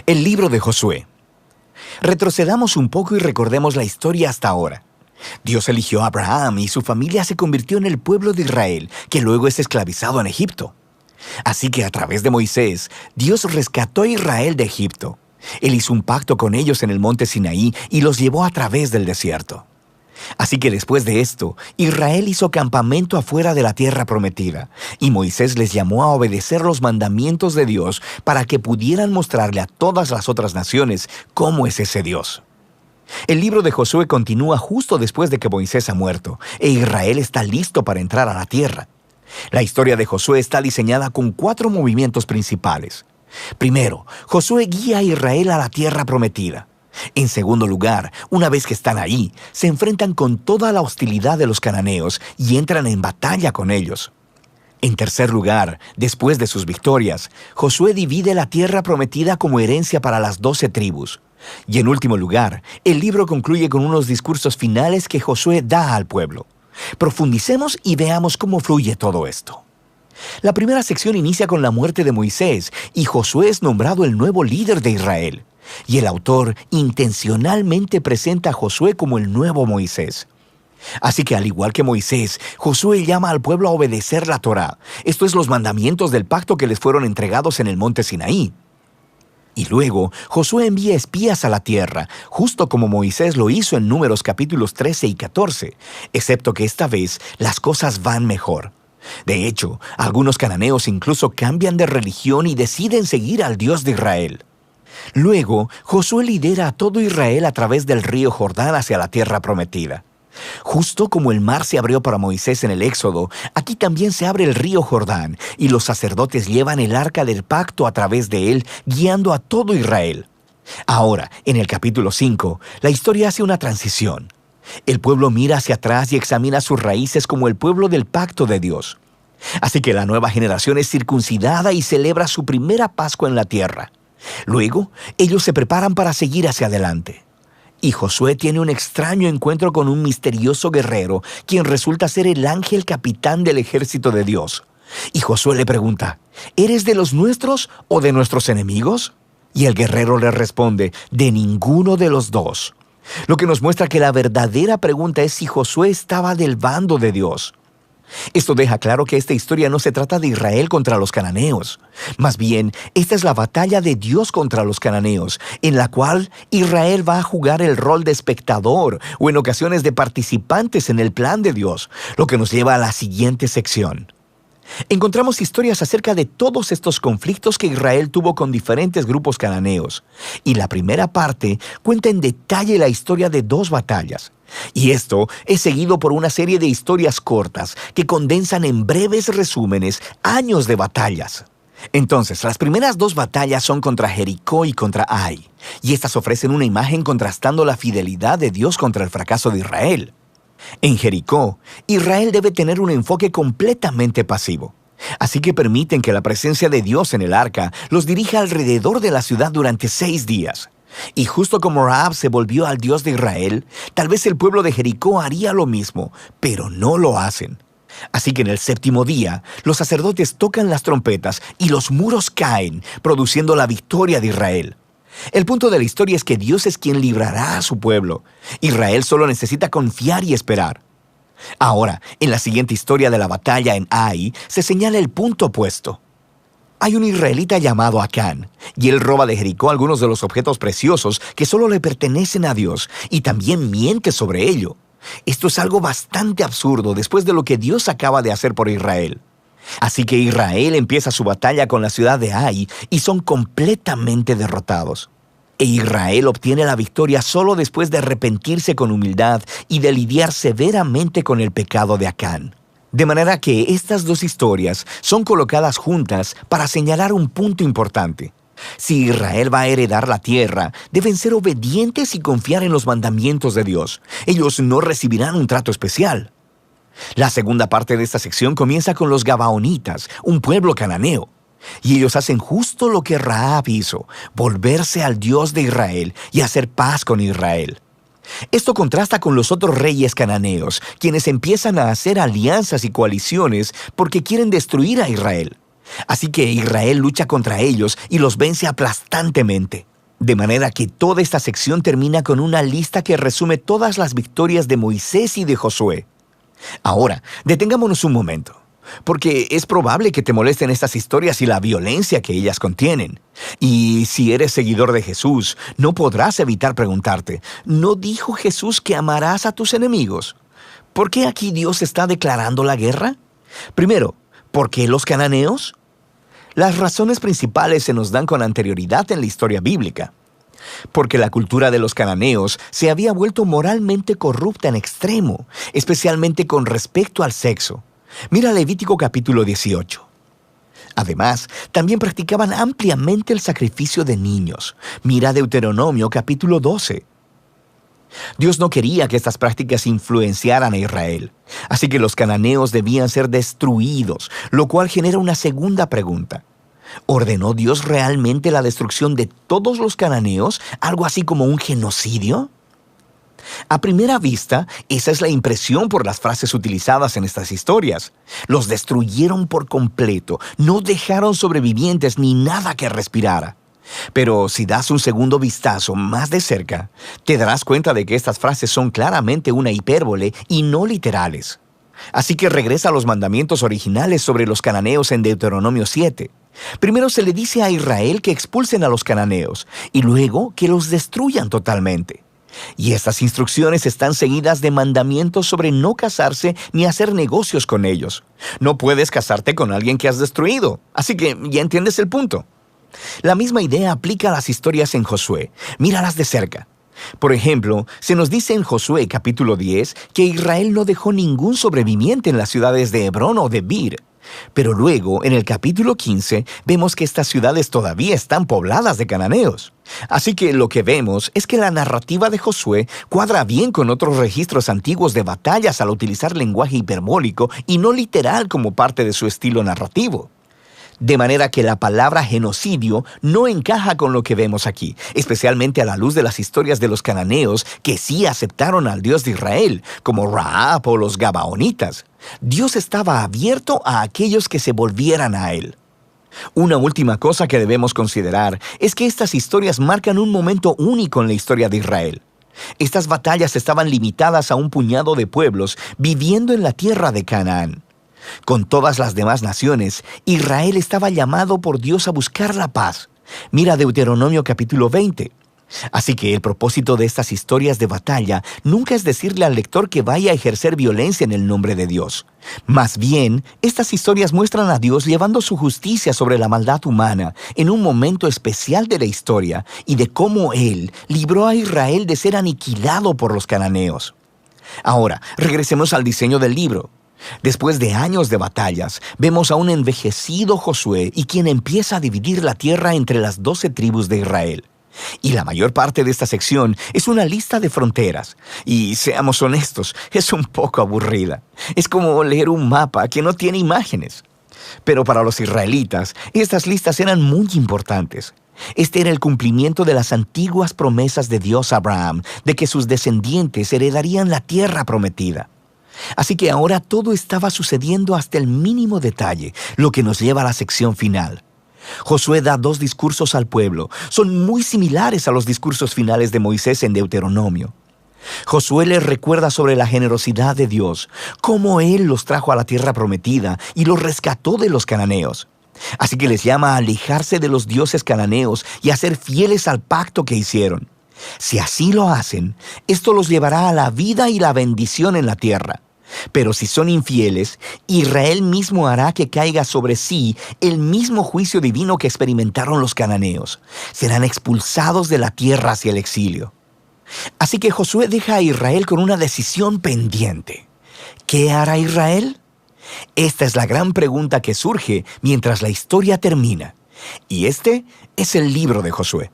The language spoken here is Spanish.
El libro de Josué. Retrocedamos un poco y recordemos la historia hasta ahora. Dios eligió a Abraham y su familia se convirtió en el pueblo de Israel, que luego es esclavizado en Egipto. Así que a través de Moisés, Dios rescató a Israel de Egipto. Él hizo un pacto con ellos en el monte Sinaí y los llevó a través del desierto. Así que después de esto, Israel hizo campamento afuera de la tierra prometida, y Moisés les llamó a obedecer los mandamientos de Dios para que pudieran mostrarle a todas las otras naciones cómo es ese Dios. El libro de Josué continúa justo después de que Moisés ha muerto, e Israel está listo para entrar a la tierra. La historia de Josué está diseñada con 4 movimientos principales. Primero, Josué guía a Israel a la tierra prometida. En segundo lugar, una vez que están ahí, se enfrentan con toda la hostilidad de los cananeos y entran en batalla con ellos. En tercer lugar, después de sus victorias, Josué divide la tierra prometida como herencia para las 12 tribus. Y en último lugar, el libro concluye con unos discursos finales que Josué da al pueblo. Profundicemos y veamos cómo fluye todo esto. La primera sección inicia con la muerte de Moisés y Josué es nombrado el nuevo líder de Israel. Y el autor intencionalmente presenta a Josué como el nuevo Moisés. Así que al igual que Moisés, Josué llama al pueblo a obedecer la Torá. Esto es los mandamientos del pacto que les fueron entregados en el monte Sinaí. Y luego, Josué envía espías a la tierra, justo como Moisés lo hizo en Números capítulos 13 y 14, excepto que esta vez las cosas van mejor. De hecho, algunos cananeos incluso cambian de religión y deciden seguir al Dios de Israel. Luego, Josué lidera a todo Israel a través del río Jordán hacia la tierra prometida. Justo como el mar se abrió para Moisés en el Éxodo, aquí también se abre el río Jordán y los sacerdotes llevan el arca del pacto a través de él, guiando a todo Israel. Ahora, en el capítulo 5, la historia hace una transición. El pueblo mira hacia atrás y examina sus raíces como el pueblo del pacto de Dios. Así que la nueva generación es circuncidada y celebra su primera Pascua en la tierra. Luego, ellos se preparan para seguir hacia adelante. Y Josué tiene un extraño encuentro con un misterioso guerrero, quien resulta ser el ángel capitán del ejército de Dios. Y Josué le pregunta, ¿eres de los nuestros o de nuestros enemigos? Y el guerrero le responde, de ninguno de los dos. Lo que nos muestra que la verdadera pregunta es si Josué estaba del bando de Dios. Esto deja claro que esta historia no se trata de Israel contra los cananeos. Más bien, esta es la batalla de Dios contra los cananeos, en la cual Israel va a jugar el rol de espectador o en ocasiones de participantes en el plan de Dios, lo que nos lleva a la siguiente sección. Encontramos historias acerca de todos estos conflictos que Israel tuvo con diferentes grupos cananeos, y la primera parte cuenta en detalle la historia de 2 batallas. Y esto es seguido por una serie de historias cortas que condensan en breves resúmenes años de batallas. Entonces, las primeras 2 batallas son contra Jericó y contra Ai, y estas ofrecen una imagen contrastando la fidelidad de Dios contra el fracaso de Israel. En Jericó, Israel debe tener un enfoque completamente pasivo. Así que permiten que la presencia de Dios en el arca los dirija alrededor de la ciudad durante 6 días. Y justo como Rahab se volvió al Dios de Israel, tal vez el pueblo de Jericó haría lo mismo, pero no lo hacen. Así que en el 7º día, los sacerdotes tocan las trompetas y los muros caen, produciendo la victoria de Israel. El punto de la historia es que Dios es quien librará a su pueblo. Israel solo necesita confiar y esperar. Ahora, en la siguiente historia de la batalla en Ai, se señala el punto opuesto. Hay un israelita llamado Acán, y él roba de Jericó algunos de los objetos preciosos que solo le pertenecen a Dios, y también miente sobre ello. Esto es algo bastante absurdo después de lo que Dios acaba de hacer por Israel. Así que Israel empieza su batalla con la ciudad de Ai y son completamente derrotados. E Israel obtiene la victoria solo después de arrepentirse con humildad y de lidiar severamente con el pecado de Acán. De manera que estas 2 historias son colocadas juntas para señalar un punto importante. Si Israel va a heredar la tierra, deben ser obedientes y confiar en los mandamientos de Dios. Ellos no recibirán un trato especial. La segunda parte de esta sección comienza con los Gabaonitas, un pueblo cananeo. Y ellos hacen justo lo que Rahab hizo, volverse al Dios de Israel y hacer paz con Israel. Esto contrasta con los otros reyes cananeos, quienes empiezan a hacer alianzas y coaliciones porque quieren destruir a Israel. Así que Israel lucha contra ellos y los vence aplastantemente. De manera que toda esta sección termina con una lista que resume todas las victorias de Moisés y de Josué. Ahora, detengámonos un momento, porque es probable que te molesten estas historias y la violencia que ellas contienen. Y si eres seguidor de Jesús, no podrás evitar preguntarte, ¿no dijo Jesús que amarás a tus enemigos? ¿Por qué aquí Dios está declarando la guerra? Primero, ¿por qué los cananeos? Las razones principales se nos dan con anterioridad en la historia bíblica. Porque la cultura de los cananeos se había vuelto moralmente corrupta en extremo, especialmente con respecto al sexo. Mira Levítico capítulo 18. Además, también practicaban ampliamente el sacrificio de niños. Mira Deuteronomio capítulo 12. Dios no quería que estas prácticas influenciaran a Israel, así que los cananeos debían ser destruidos, lo cual genera una segunda pregunta. ¿Ordenó Dios realmente la destrucción de todos los cananeos, algo así como un genocidio? A primera vista, esa es la impresión por las frases utilizadas en estas historias. Los destruyeron por completo, no dejaron sobrevivientes ni nada que respirara. Pero si das un segundo vistazo más de cerca, te darás cuenta de que estas frases son claramente una hipérbole y no literales. Así que regresa a los mandamientos originales sobre los cananeos en Deuteronomio 7. Primero se le dice a Israel que expulsen a los cananeos y luego que los destruyan totalmente. Y estas instrucciones están seguidas de mandamientos sobre no casarse ni hacer negocios con ellos. No puedes casarte con alguien que has destruido, así que ya entiendes el punto. La misma idea aplica a las historias en Josué. Míralas de cerca. Por ejemplo, se nos dice en Josué capítulo 10 que Israel no dejó ningún sobreviviente en las ciudades de Hebrón o de Bir. Pero luego, en el capítulo 15, vemos que estas ciudades todavía están pobladas de cananeos. Así que lo que vemos es que la narrativa de Josué cuadra bien con otros registros antiguos de batallas al utilizar lenguaje hiperbólico y no literal como parte de su estilo narrativo. De manera que la palabra genocidio no encaja con lo que vemos aquí, especialmente a la luz de las historias de los cananeos que sí aceptaron al Dios de Israel, como Rahab o los Gabaonitas. Dios estaba abierto a aquellos que se volvieran a Él. Una última cosa que debemos considerar es que estas historias marcan un momento único en la historia de Israel. Estas batallas estaban limitadas a un puñado de pueblos viviendo en la tierra de Canaán. Con todas las demás naciones, Israel estaba llamado por Dios a buscar la paz. Mira Deuteronomio capítulo 20. Así que el propósito de estas historias de batalla nunca es decirle al lector que vaya a ejercer violencia en el nombre de Dios. Más bien, estas historias muestran a Dios llevando su justicia sobre la maldad humana en un momento especial de la historia y de cómo Él libró a Israel de ser aniquilado por los cananeos. Ahora, regresemos al diseño del libro. Después de años de batallas, vemos a un envejecido Josué y quien empieza a dividir la tierra entre las 12 tribus de Israel. Y la mayor parte de esta sección es una lista de fronteras. Y seamos honestos, es un poco aburrida. Es como leer un mapa que no tiene imágenes. Pero para los israelitas, estas listas eran muy importantes. Este era el cumplimiento de las antiguas promesas de Dios a Abraham, de que sus descendientes heredarían la tierra prometida. Así que ahora todo estaba sucediendo hasta el mínimo detalle, lo que nos lleva a la sección final. Josué da 2 discursos al pueblo. Son muy similares a los discursos finales de Moisés en Deuteronomio. Josué les recuerda sobre la generosidad de Dios, cómo Él los trajo a la tierra prometida y los rescató de los cananeos. Así que les llama a alejarse de los dioses cananeos y a ser fieles al pacto que hicieron. Si así lo hacen, esto los llevará a la vida y la bendición en la tierra. Pero si son infieles, Israel mismo hará que caiga sobre sí el mismo juicio divino que experimentaron los cananeos. Serán expulsados de la tierra hacia el exilio. Así que Josué deja a Israel con una decisión pendiente. ¿Qué hará Israel? Esta es la gran pregunta que surge mientras la historia termina. Y este es el libro de Josué.